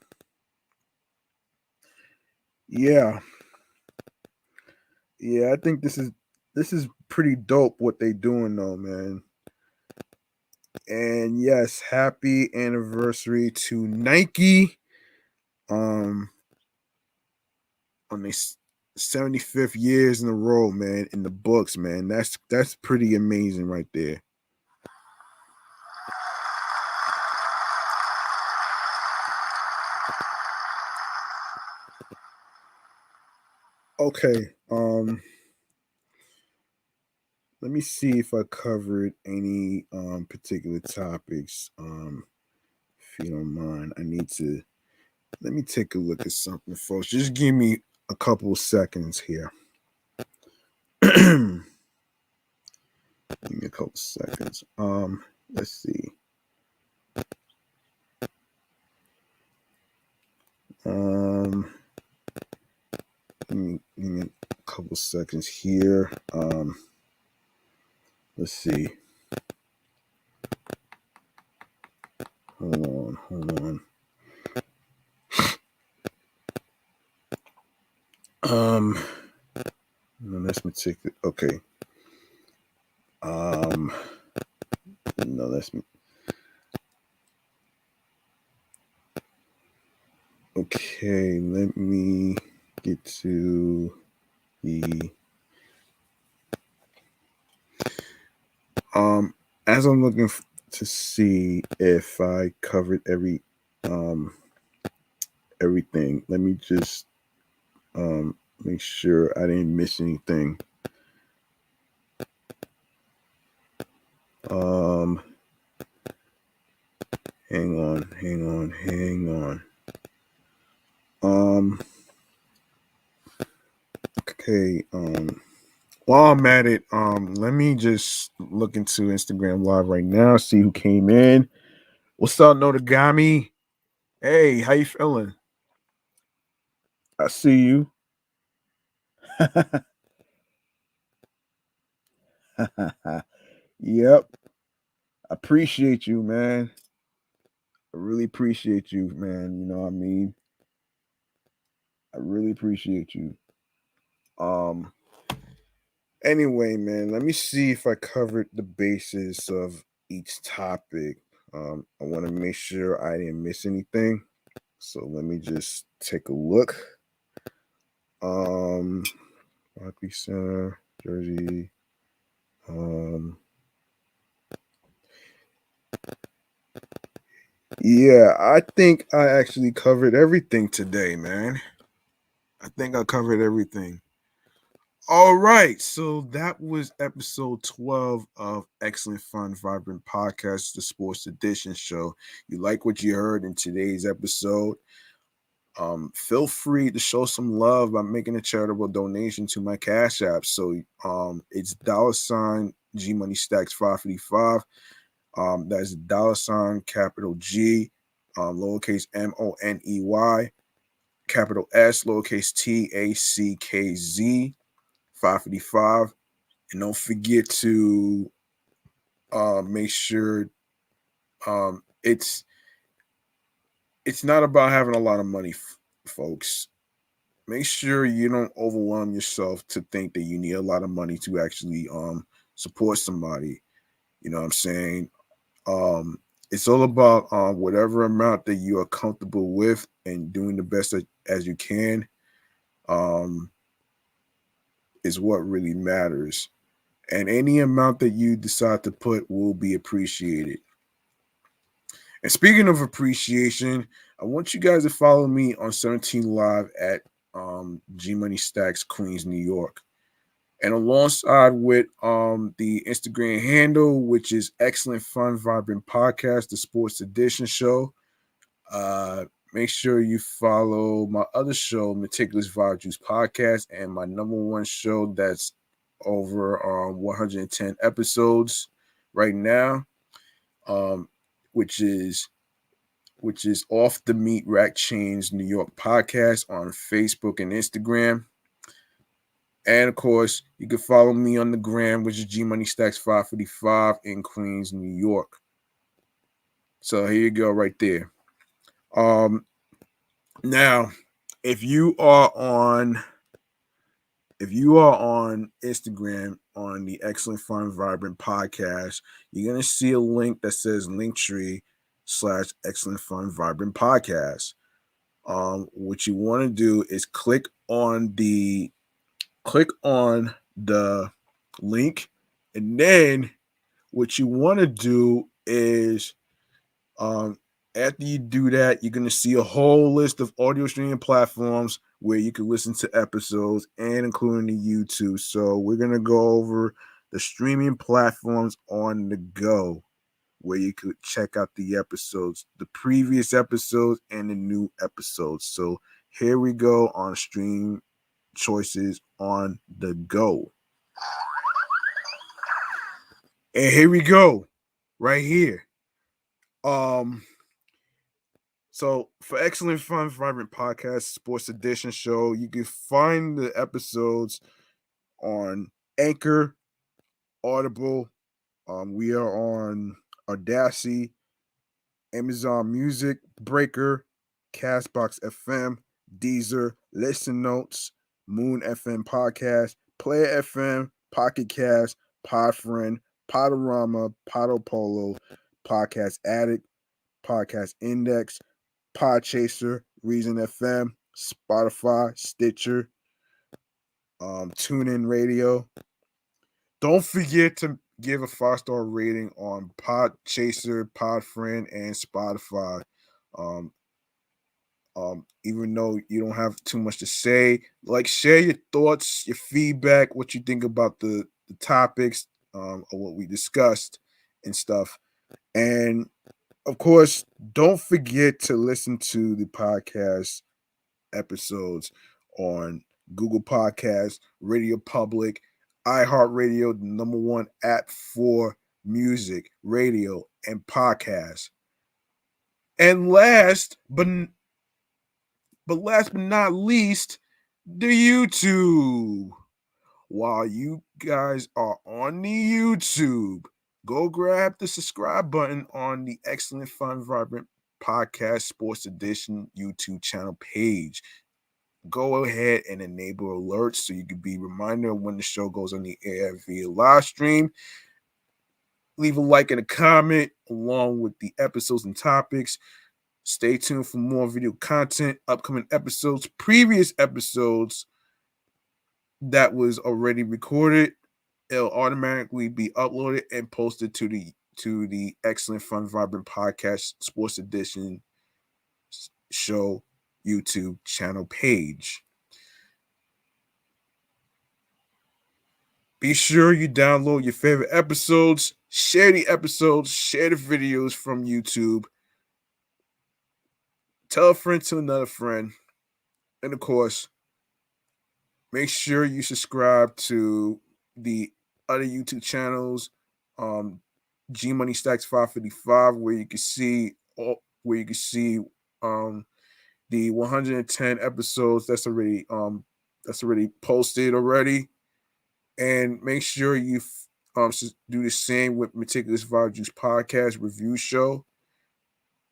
Yeah. Yeah, I think this is pretty dope what they doing though, man. And yes, happy anniversary to Nike. Um on their 75th years in a row, man, in the books, man. That's pretty amazing right there. Okay. Let me see if I covered any particular topics. If you don't mind, I need to let me take a look at something, folks. Just give me a couple of seconds here. Give me a couple seconds. Let's see. Um, give me a couple seconds here. Let's see. Hold on. No, that's meticulous. Okay. No, that's okay. Let me get to the as I'm looking to see if I covered everything. Let me just make sure I didn't miss anything. Hang on. Okay, while I'm at it, let me just look into Instagram Live right now, see who came in. What's up, Notagami? Hey, how you feeling? I see you. Yep. Appreciate you, man. I really appreciate you, man. You know what I mean? I really appreciate you. Um. Anyway, man, let me see if I covered the basis of each topic. I want to make sure I didn't miss anything. So let me just take a look. Barclays Center, Jersey. Yeah, I think I actually covered everything today, man. I think I covered everything. All right, so that was episode 12 of Excellent Fun Vibrant Podcast, the Sports Edition show. You like what you heard in today's episode? Feel free to show some love by making a charitable donation to my Cash App. So it's $ G Money Stacks 555. That's $ capital G, lowercase MONEY, capital S, lowercase TACKZ 555. And don't forget to make sure it's not about having a lot of money, folks. Make sure you don't overwhelm yourself to think that you need a lot of money to actually support somebody. You know what I'm saying? It's all about whatever amount that you are comfortable with and doing the best as you can is what really matters. And any amount that you decide to put will be appreciated. And speaking of appreciation, I want you guys to follow me on 17 Live at G Money Stacks, Queens, New York. And alongside with the Instagram handle, which is Excellent Fun Vibrant Podcast, the Sports Edition show. Make sure you follow my other show, Meticulous Vibe Juice Podcast, and my number one show that's over 110 episodes right now, which is Off the Meat Rack Chains New York Podcast on Facebook and Instagram. And of course, you can follow me on the gram, which is G Money Stacks 555 in Queens, New York. So here you go, right there. Now, if you are on Instagram on the Excellent Fun Vibrant Podcast, you're gonna see a link that says Linktree/Excellent Fun Vibrant Podcast. What you want to do is click on the link, and then what you want to do is after you do that, you're going to see a whole list of audio streaming platforms where you can listen to episodes, and including the YouTube. So we're going to go over the streaming platforms on the go where you could check out the episodes, the previous episodes and the new episodes. So here we go on stream choices on the go. And here we go, right here. So for Excellent Fun Vibrant Podcast Sports Edition show, you can find the episodes on Anchor, Audible. We are on Audacity, Amazon Music, Breaker, Castbox FM, Deezer, Listen Notes, Moon FM Podcast, Player FM, Pocket Cast, Podfriend, Podorama, Podopolo, Podcast Addict, Podcast Index, Podchaser, Reason FM, Spotify, Stitcher, TuneIn Radio. Don't forget to give a 5-star rating on Podchaser, Podfriend, and Spotify. Even though you don't have too much to say, like, share your thoughts, your feedback, what you think about the topics, or what we discussed and stuff. And of course, don't forget to listen to the podcast episodes on Google Podcasts, Radio Public, iHeartRadio, the number one app for music, radio, and podcasts. And last but not least, the YouTube. While you guys are on the YouTube, go grab the subscribe button on the Excellent Fun Vibrant Podcast Sports Edition YouTube channel page. go ahead and enable alerts so you can be reminded when the show goes on the air via live stream. Leave a like and a comment along with the episodes and topics. Stay tuned for more video content, upcoming episodes, previous episodes that was already recorded. It'll automatically be uploaded and posted to the Excellent Fun Vibrant Podcast Sports Edition show YouTube channel page. Be sure you download your favorite episodes, share the episodes, share the videos from YouTube. Tell a friend to another friend. And of course, make sure you subscribe to the other YouTube channels, G Money Stacks 555, where you can see the 110 episodes that's already posted already. And make sure you do the same with Meticulous Vibe Juice Podcast Review Show.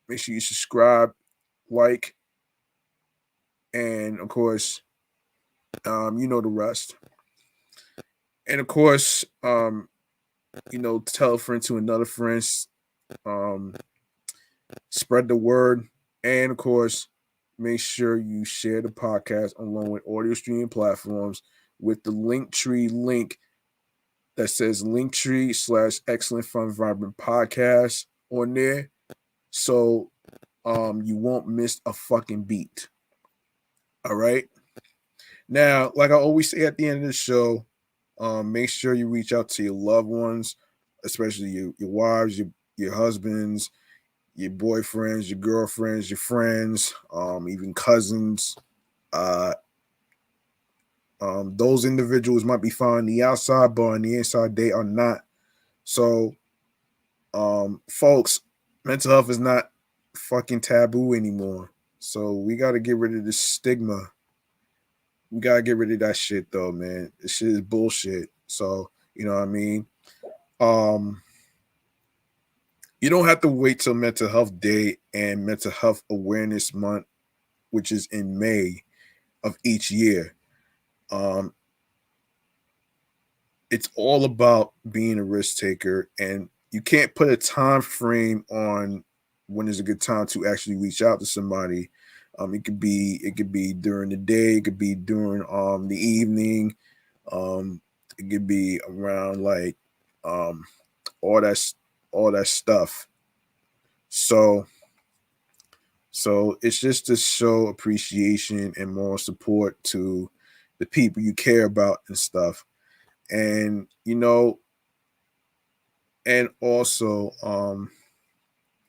Make sure you subscribe, like, and of course, you know the rest. And of course, tell a friend to another friend. Spread the word. And of course, make sure you share the podcast along with audio streaming platforms with the Linktree link that says Linktree/Excellent Fun Vibrant Podcast on there. So you won't miss a fucking beat. All right. Now, like I always say at the end of the show, make sure you reach out to your loved ones, especially your wives, your husbands, your boyfriends, your girlfriends, your friends, even cousins. Those individuals might be fine on the outside, but on the inside, they are not. So, folks, mental health is not fucking taboo anymore. So we got to get rid of this stigma. We got to get rid of that shit, though, man. This shit is bullshit. So, you know what I mean? You don't have to wait till Mental Health Day and Mental Health Awareness Month, which is in May of each year. It's all about being a risk taker, and you can't put a time frame on when is a good time to actually reach out to somebody. It could be during the day, it could be during the evening, it could be around like all that stuff. So it's just to show appreciation and more support to the people you care about and stuff. And and also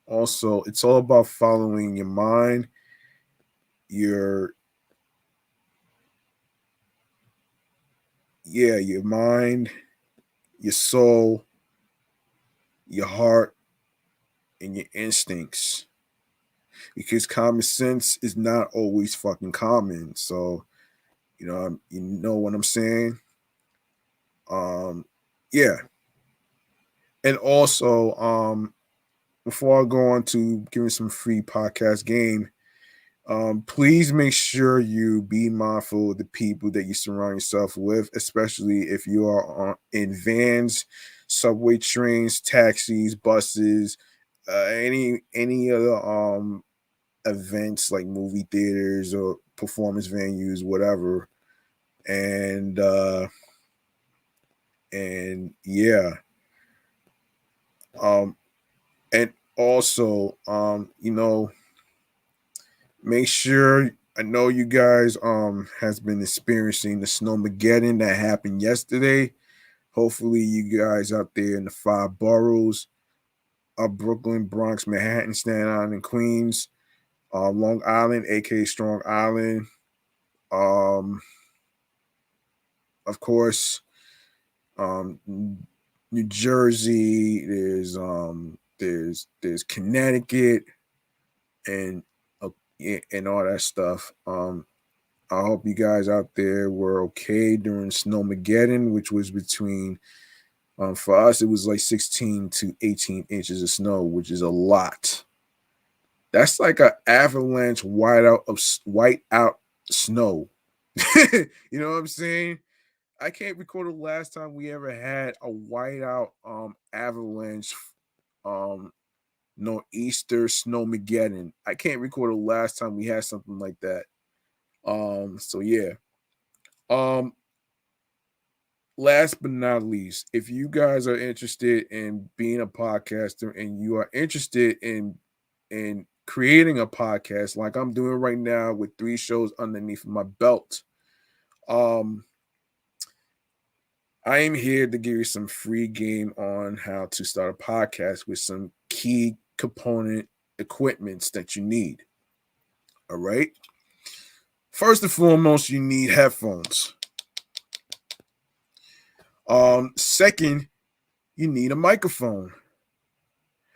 it's all about following your mind, your mind, your soul, your heart, and your instincts. Because common sense is not always fucking common. So, you know what I'm saying? Yeah. And also, before I go on to giving some free podcast game, please make sure you be mindful of the people that you surround yourself with, especially if you are in vans, subway trains, taxis, buses, any other events like movie theaters or performance venues, whatever. And yeah. And also, make sure, I know you guys has been experiencing the snowmageddon that happened yesterday. Hopefully you guys out there in the 5 boroughs of Brooklyn, Bronx, Manhattan, Staten Island, and Queens, Long Island, aka Strong Island, of course, New Jersey, there's Connecticut, and all that stuff. I hope you guys out there were okay during Snowmageddon, which was between, for us, it was like 16 to 18 inches of snow, which is a lot. That's like an avalanche whiteout snow. You know what I'm saying? I can't recall the last time we ever had a whiteout avalanche nor'easter snowmageddon. I can't recall the last time we had something like that. So yeah. Um Last but not least, if you guys are interested in being a podcaster and you are interested in creating a podcast like I'm doing right now with 3 shows underneath my belt, um I am here to give you some free game on how to start a podcast with some key component equipments that you need. All right. First and foremost, you need headphones. Second, you need a microphone.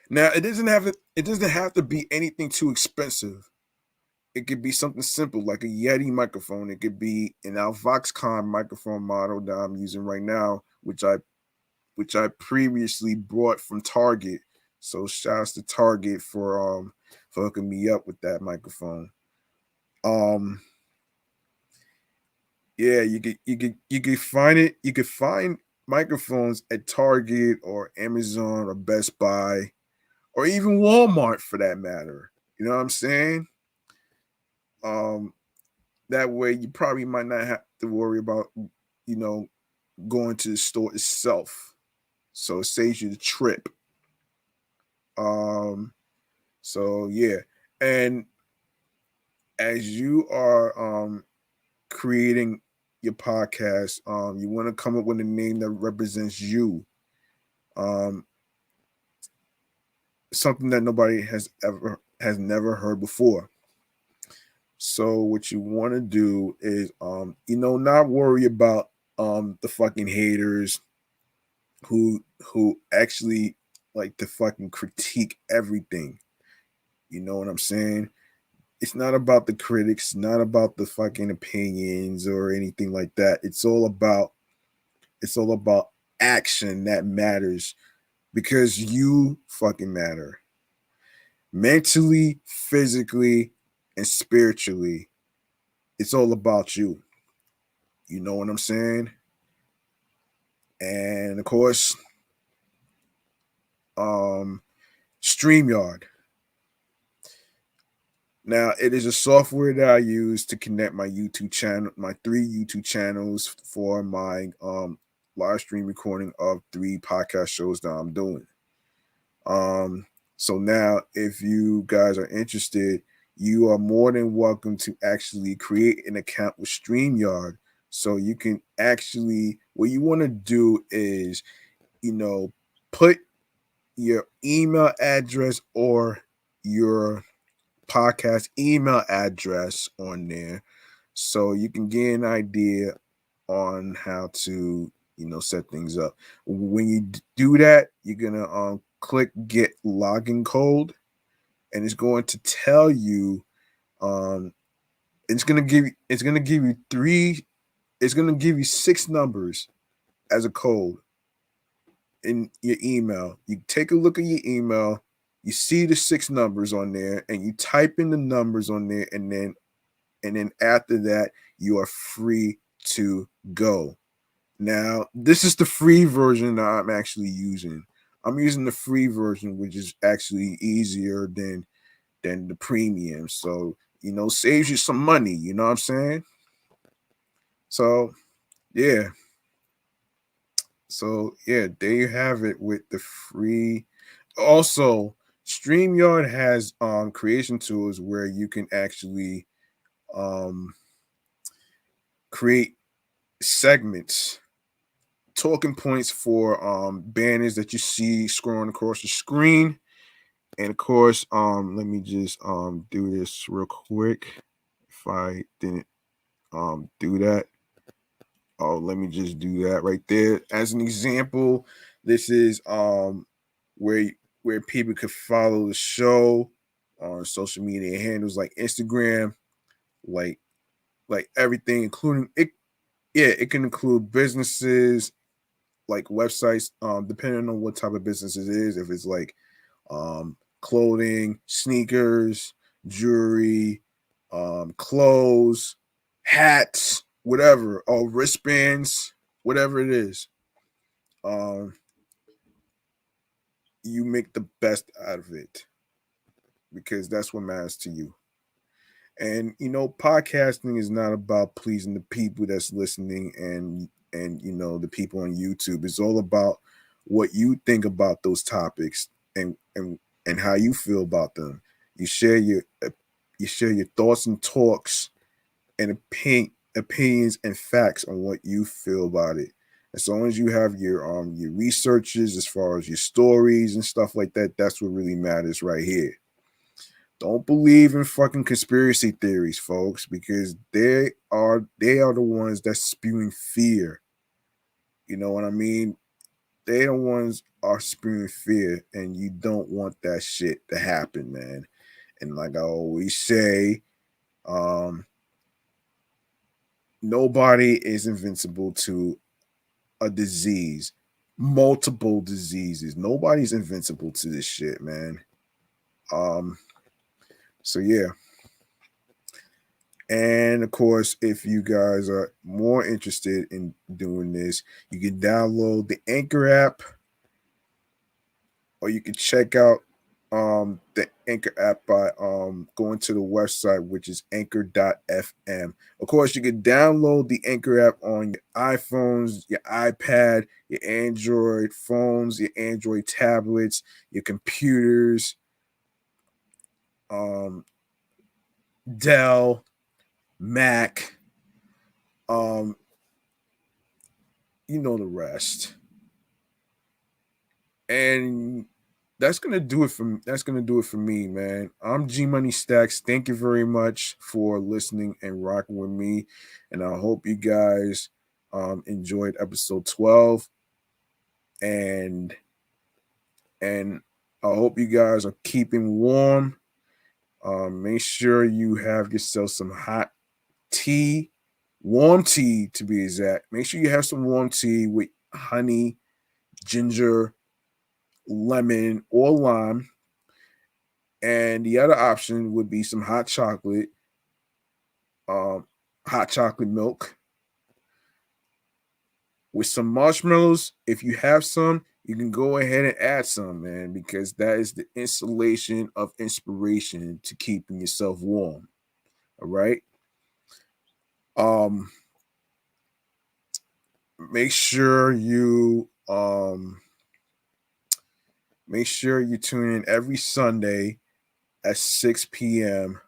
Now, it doesn't have to be anything too expensive. It could be something simple like a Yeti microphone. It could be an Voxcon microphone model that I'm using right now, which I previously brought from Target. So shouts to Target for hooking me up with that microphone. Yeah, you could find it. You could find microphones at Target or Amazon or Best Buy or even Walmart for that matter. You know what I'm saying? Um, that way you probably might not have to worry about, you know, going to the store itself. So it saves you the trip. So yeah. And as you are creating your podcast, you want to come up with a name that represents you. Um, Something that nobody has never heard before. So what you want to do is not worry about the fucking haters who actually like to fucking critique everything. You know what I'm saying? It's not about the critics, not about the fucking opinions or anything like that. It's all about action that matters because you fucking matter. Mentally, physically, and spiritually. It's all about you. You know what I'm saying? And of course, StreamYard. Now, it is a software that I use to connect my YouTube channel, my 3 YouTube channels for my live stream recording of 3 podcast shows that I'm doing. So now, if you guys are interested, you are more than welcome to actually create an account with StreamYard. So you can actually, what you want to do is, put your email address or your podcast email address on there so you can get an idea on how to set things up. When you do that, you're gonna click get login code, and it's going to tell you it's gonna give you 6 numbers as a code in your email. You take a look at your email, you see the 6 numbers on there, and you type in the numbers on there, and then after that, you are free to go. Now, this is the free version that I'm actually using. I'm using the free version, which is actually easier than the premium. So, saves you some money, you know what I'm saying? So, yeah. So, yeah, there you have it with the free. Also, StreamYard has creation tools where you can actually create segments, talking points for banners that you see scrolling across the screen. And of course, let me just do this real quick. If I didn't do that, let me just do that right there. As an example, this is where people could follow the show on social media handles like Instagram, like everything, including it. Yeah, it can include businesses like websites, depending on what type of business it is. If it's like clothing, sneakers, jewelry, clothes, hats, whatever, or wristbands, whatever it is. Um, you make the best out of it because that's what matters to you. And podcasting is not about pleasing the people that's listening and the people on YouTube. It's all about what you think about those topics and how you feel about them. You share your thoughts and talks and opinions and facts on what you feel about it. As long as you have your researches as far as your stories and stuff like that, that's what really matters right here. Don't believe in fucking conspiracy theories, folks, because they are the ones that's spewing fear. You know what I mean? They the ones are spewing fear, and you don't want that shit to happen, man. And like I always say, nobody is invincible to a disease, multiple diseases. Nobody's invincible to this shit, man. So yeah. And of course, if you guys are more interested in doing this, you can download the Anchor app, or you can check out the Anchor app by going to the website, which is anchor.fm. Of course, you can download the Anchor app on your iPhones, your iPad, your Android phones, your Android tablets, your computers, Dell, Mac, you know the rest. And that's gonna do it for me, man. I'm G Money Stacks. Thank you very much for listening and rocking with me. And I hope you guys enjoyed episode 12. And I hope you guys are keeping warm. Make sure you have yourself some hot tea, warm tea to be exact. Make sure you have some warm tea with honey, ginger, lemon, or lime. And the other option would be some um, hot chocolate milk with some marshmallows. If you have some, you can go ahead and add some, man, because that is the installation of inspiration to keeping yourself warm. All right. Um, make sure you tune in every Sunday at 6 p.m.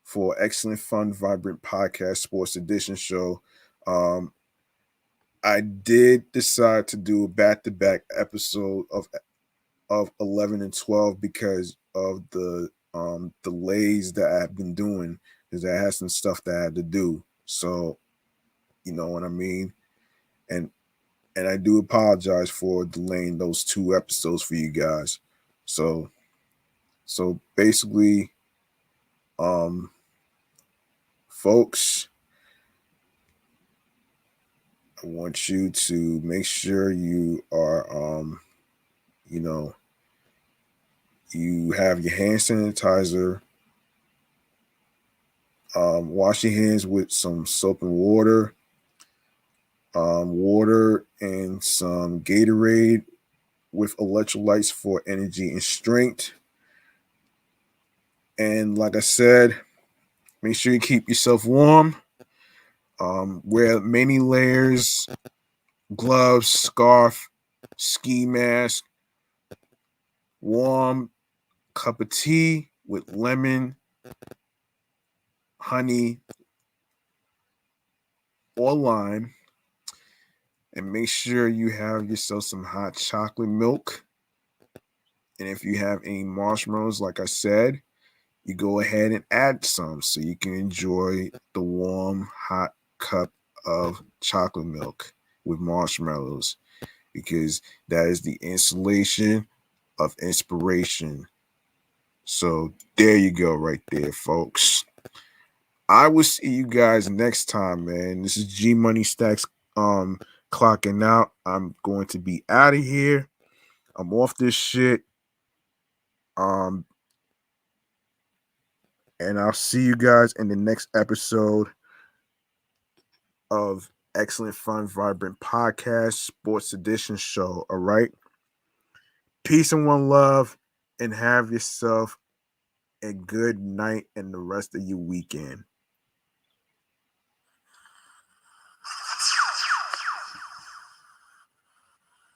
for Excellent Fun Vibrant Podcast Sports Edition show. I did decide to do a back-to-back episode of 11 and 12 because of the delays that I've been doing, because I had some stuff that I had to do. So, you know what I mean? And I do apologize for delaying those two episodes for you guys. So basically, folks, I want you to make sure you are you have your hand sanitizer. Wash your hands with some soap and water. Water and some Gatorade with electrolytes for energy and strength. And like I said, make sure you keep yourself warm. Wear many layers, gloves, scarf, ski mask, warm cup of tea with lemon, honey, or lime. And make sure you have yourself some hot chocolate milk. And if you have any marshmallows, like I said, you go ahead and add some so you can enjoy the warm, hot cup of chocolate milk with marshmallows, because that is the installation of inspiration. So there you go, right there, folks. I will see you guys next time, man. This is G Money Stacks clocking out. I'm going to be out of here. I'm off this shit. And I'll see you guys in the next episode. of Excellent Fun Vibrant Podcast Sports Edition show. All right. Peace and one love, and have yourself a good night and the rest of your weekend.